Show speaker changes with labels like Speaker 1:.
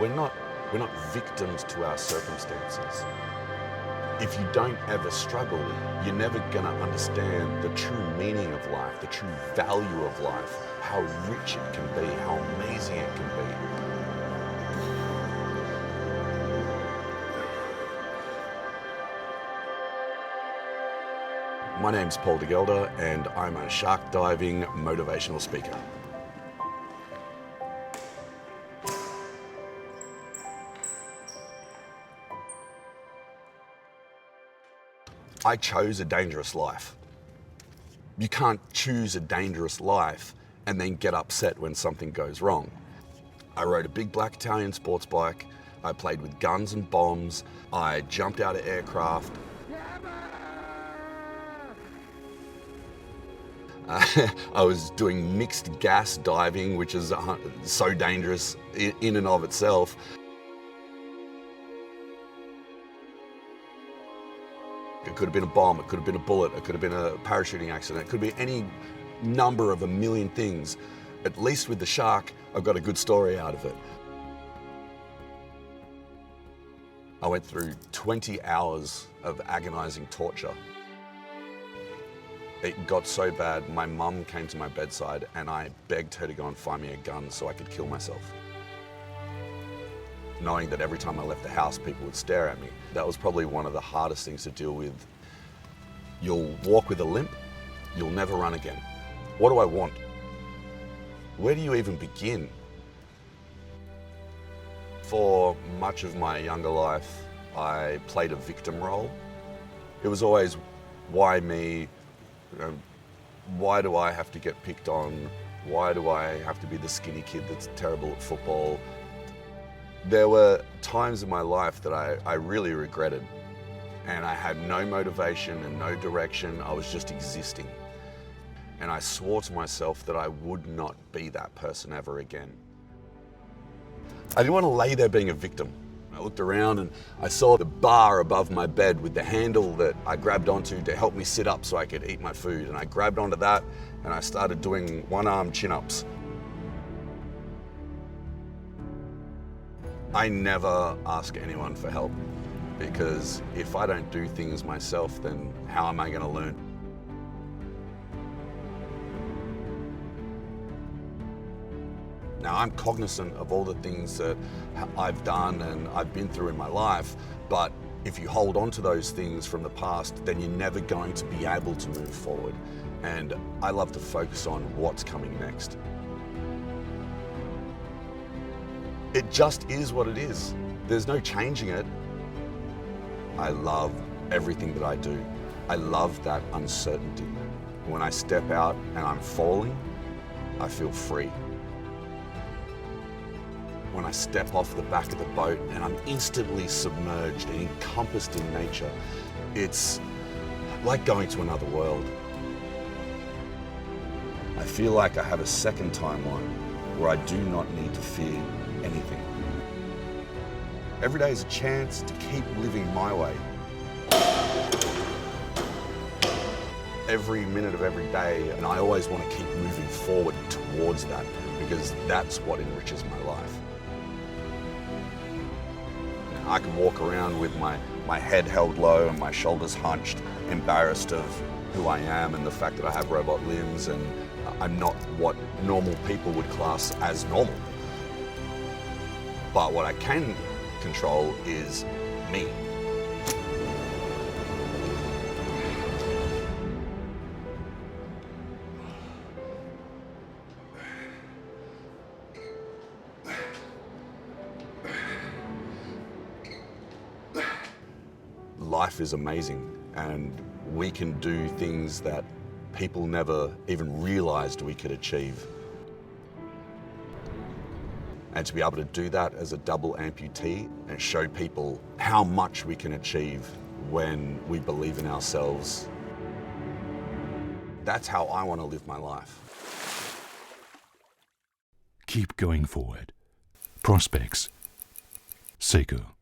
Speaker 1: we're not victims to our circumstances. If you don't ever struggle, you're never going to understand the true meaning of life, the true value of life, how rich it can be, how amazing it can be. My name's Paul Gelder, and I'm a shark diving motivational speaker. I chose a dangerous life. You can't choose a dangerous life and then get upset when something goes wrong. I rode a big black Italian sports bike. I played with guns and bombs. I jumped out of aircraft. I was doing mixed gas diving, which is so dangerous in and of itself. It could have been a bomb, it could have been a bullet, it could have been a parachuting accident, it could be any number of a million things. At least with the shark, I've got a good story out of it. I went through 20 hours of agonizing torture. It got so bad, my mum came to my bedside and I begged her to go and find me a gun so I could kill myself. Knowing that every time I left the house, people would stare at me. That was probably one of the hardest things to deal with. You'll walk with a limp, you'll never run again. What do I want? Where do you even begin? For much of my younger life, I played a victim role. It was always, why me? Why do I have to get picked on? Why do I have to be the skinny kid that's terrible at football? There were times in my life that I really regretted, and I had no motivation and no direction. I was just existing. And I swore to myself that I would not be that person ever again. I didn't want to lay there being a victim. I looked around and I saw the bar above my bed with the handle that I grabbed onto to help me sit up so I could eat my food. And I grabbed onto that and I started doing one-arm chin-ups. I never ask anyone for help, because if I don't do things myself, then how am I going to learn? Now, I'm cognizant of all the things that I've done and I've been through in my life, but if you hold on to those things from the past, then you're never going to be able to move forward. And I love to focus on what's coming next. It just is what it is. There's no changing it. I love everything that I do. I love that uncertainty. When I step out and I'm falling, I feel free. When I step off the back of the boat and I'm instantly submerged and encompassed in nature, it's like going to another world. I feel like I have a second timeline where I do not need to fear anything. Every day is a chance to keep living my way. Every minute of every day, and I always want to keep moving forward towards that, because that's what enriches my life. I can walk around with my head held low and my shoulders hunched, embarrassed of who I am and the fact that I have robot limbs and I'm not what normal people would class as normal. But what I can control is me. Life is amazing, and we can do things that people never even realized we could achieve. And to be able to do that as a double amputee and show people how much we can achieve when we believe in ourselves, that's how I want to live my life.
Speaker 2: Keep going forward. Prospex. Seiko.